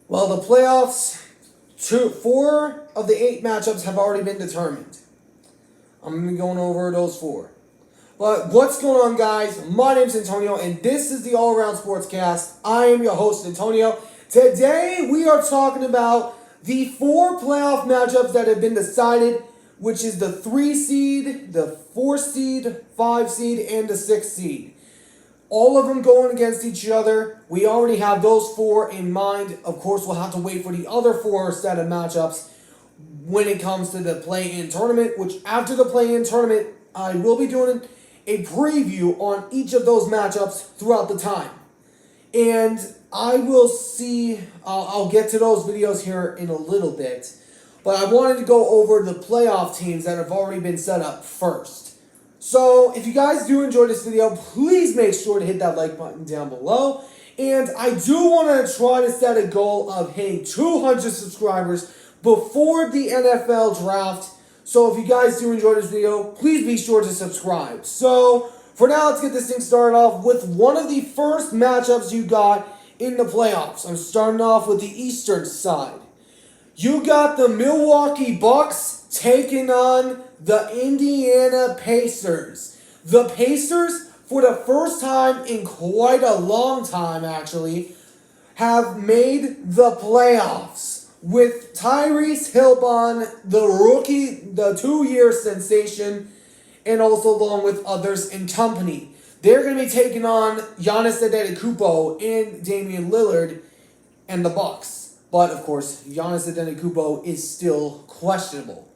Well, the playoffs, four of the eight matchups have already been determined. I'm going to be going over those four. But what's going on, guys? My name's Antonio, and this is the All Around Sportscast. I am your host, Antonio. Today, we are talking about the four playoff matchups that have been decided, which is the 3 seed, the 4 seed, 5 seed, and the 6 seed. All of them going against each other. We already have those four in mind. Of course, we'll have to wait for the other four set of matchups when it comes to the play-in tournament, which after the play-in tournament, I will be doing a preview on each of those matchups throughout the time. And I will see, I'll get to those videos here in a little bit. But I wanted to go over the playoff teams that have already been set up first. So, if you guys do enjoy this video, please make sure to hit that like button down below. And I do want to try to set a goal of hitting 200 subscribers before the NFL draft. So, if you guys do enjoy this video, please be sure to subscribe. So, for now, let's get this thing started off with one of the first matchups you got in the playoffs. I'm starting off with the Eastern side. You got the Milwaukee Bucks taking on the Indiana Pacers. The Pacers, for the first time in quite a long time actually, have made the playoffs. With Tyrese Haliburton, the rookie, the 2-year sensation, and also along with others in company. They're going to be taking on Giannis Antetokounmpo and Damian Lillard and the Bucks. But, of course, Giannis Antetokounmpo is still questionable.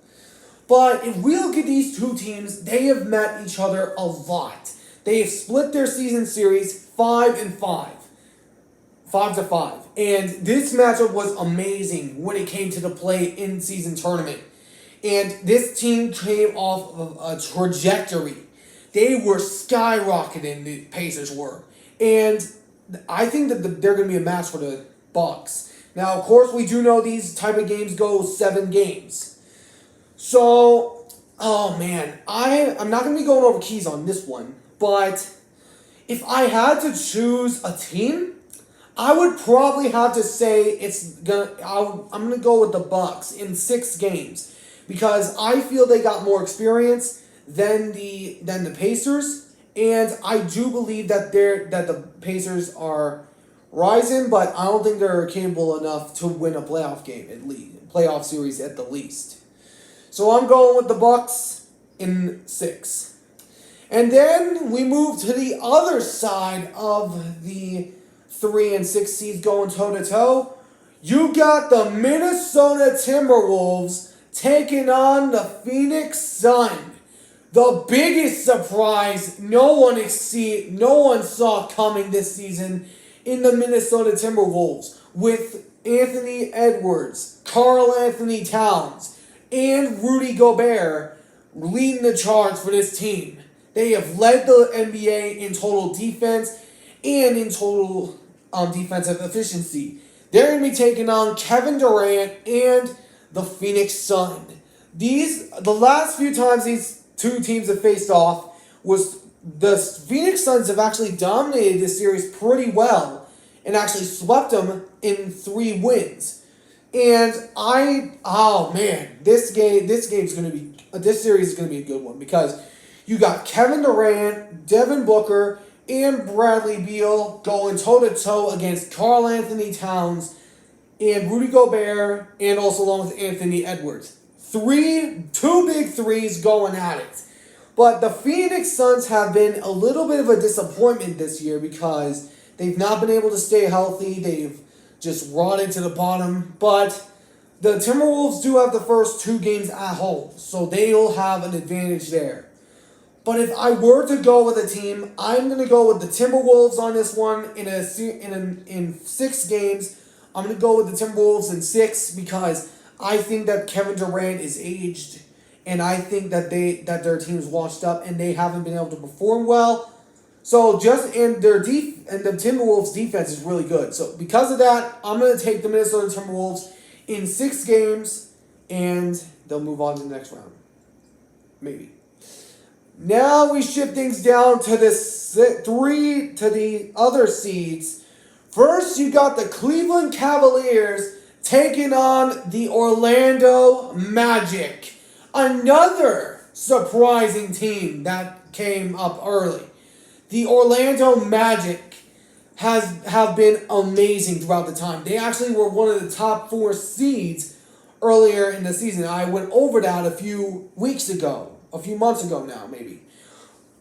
But if we look at these two teams, they have met each other a lot. They have split their season series 5-5. 5-5. And this matchup was amazing when it came to the play-in-season tournament. And this team came off of a trajectory. They were skyrocketing, the Pacers were. And I think that they're going to be a match for the Bucks. Now, of course, we do know these type of games go 7 games. So, oh man, I'm not going to be going over keys on this one, but if I had to choose a team, I would probably have to say I'm going to go with the Bucks in 6 games because I feel they got more experience than the Pacers, and I do believe that the Pacers are rising, but I don't think they're capable enough to win a playoff game at least, playoff series at the least. So I'm going with the Bucks in 6. And then we move to the other side of the 3 and 6 seeds going toe-to-toe. You got the Minnesota Timberwolves taking on the Phoenix Sun. The biggest surprise no one saw coming this season in the Minnesota Timberwolves with Anthony Edwards, Karl Anthony Towns, and Rudy Gobert leading the charge for this team. They have led the NBA in total defense and in total defensive efficiency. They're going to be taking on Kevin Durant and the Phoenix Sun. The last few times these two teams have faced off was the Phoenix Suns have actually dominated this series pretty well and actually swept them in 3 wins. And this series is going to be a good one because you got Kevin Durant, Devin Booker, and Bradley Beal going toe-to-toe against Karl Anthony Towns and Rudy Gobert, and also along with Anthony Edwards. 2 big threes going at it. But the Phoenix Suns have been a little bit of a disappointment this year because they've not been able to stay healthy. They've just rotted to the bottom. But the Timberwolves do have the first 2 games at home, so they'll have an advantage there. But if I were to go with a team, I'm going to go with the Timberwolves on this one in 6 games. I'm going to go with the Timberwolves in 6 because I think that Kevin Durant is aged. And I think that their team's washed up and they haven't been able to perform well. So and the Timberwolves defense is really good. So because of that, I'm going to take the Minnesota Timberwolves in 6 games and they'll move on to the next round. Maybe. Now we shift things down to the other seeds First, you got the Cleveland Cavaliers taking on the Orlando Magic. Another surprising team that came up early. The Orlando Magic have been amazing throughout the time. They actually were one of the top 4 seeds earlier in the season. I went over that a few months ago now, maybe.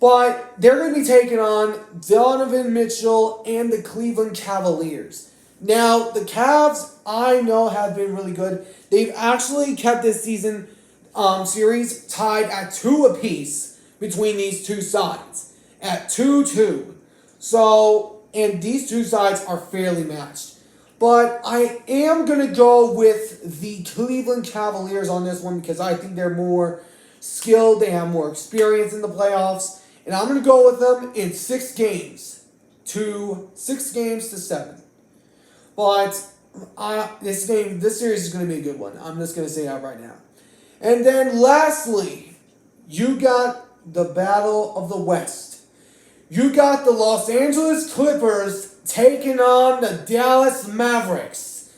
But they're going to be taking on Donovan Mitchell and the Cleveland Cavaliers. Now, the Cavs, I know, have been really good. They've actually kept this season series tied at 2 apiece between these two sides. At 2-2. So, and these two sides are fairly matched. But I am going to go with the Cleveland Cavaliers on this one because I think they're more skilled. They have more experience in the playoffs. And I'm going to go with them in 6 games to 7. But this series is going to be a good one. I'm just going to say that right now. And then lastly, you got the Battle of the West. You got the Los Angeles Clippers taking on the Dallas Mavericks.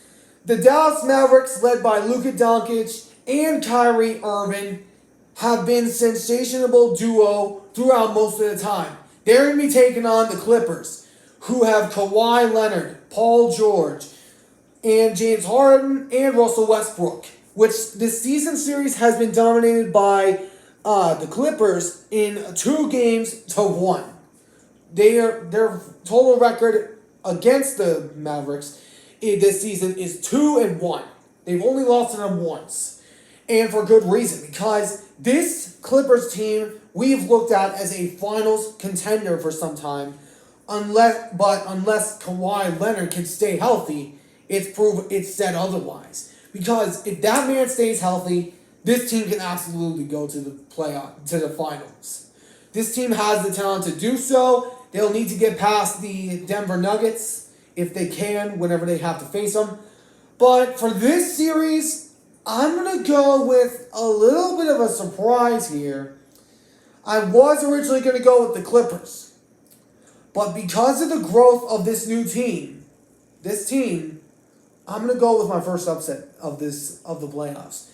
The Dallas Mavericks, led by Luka Doncic and Kyrie Irving, have been sensational duo throughout most of the time. They're going to be taking on the Clippers, who have Kawhi Leonard, Paul George, and James Harden, and Russell Westbrook, which this season series has been dominated by the Clippers in 2 games to 1. Their total record against the Mavericks this season is 2-1. They've only lost to them once. And for good reason, because this Clippers team we've looked at as a finals contender for some time. Unless Kawhi Leonard can stay healthy, it's said otherwise. Because if that man stays healthy, this team can absolutely go to the finals. This team has the talent to do so. They'll need to get past the Denver Nuggets if they can, whenever they have to face them. But for this series, I'm going to go with a little bit of a surprise here. I was originally going to go with the Clippers. But because of the growth of this team, I'm going to go with my first upset of the playoffs.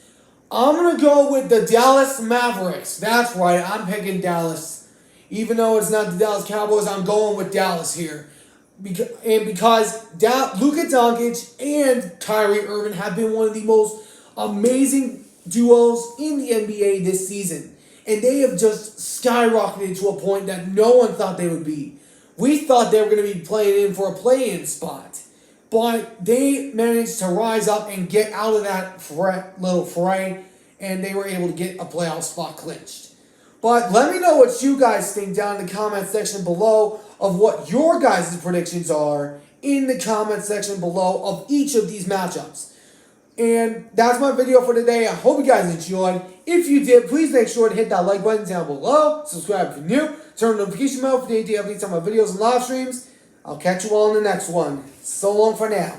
I'm going to go with the Dallas Mavericks. That's right, I'm picking Dallas. Even though it's not the Dallas Cowboys, I'm going with Dallas here. Because Luka Doncic and Kyrie Irving have been one of the most amazing duos in the NBA this season. And they have just skyrocketed to a point that no one thought they would be. We thought they were going to be playing in for a play-in spot. But they managed to rise up and get out of that little fray, and they were able to get a playoff spot clinched. But let me know what you guys think down in the comment section below of what your guys' predictions are in the comment section below of each of these matchups. And that's my video for today. I hope you guys enjoyed. If you did, please make sure to hit that like button down below. Subscribe if you're new. Turn the notification bell for the updates on my videos and live streams. I'll catch you all in the next one. So long for now.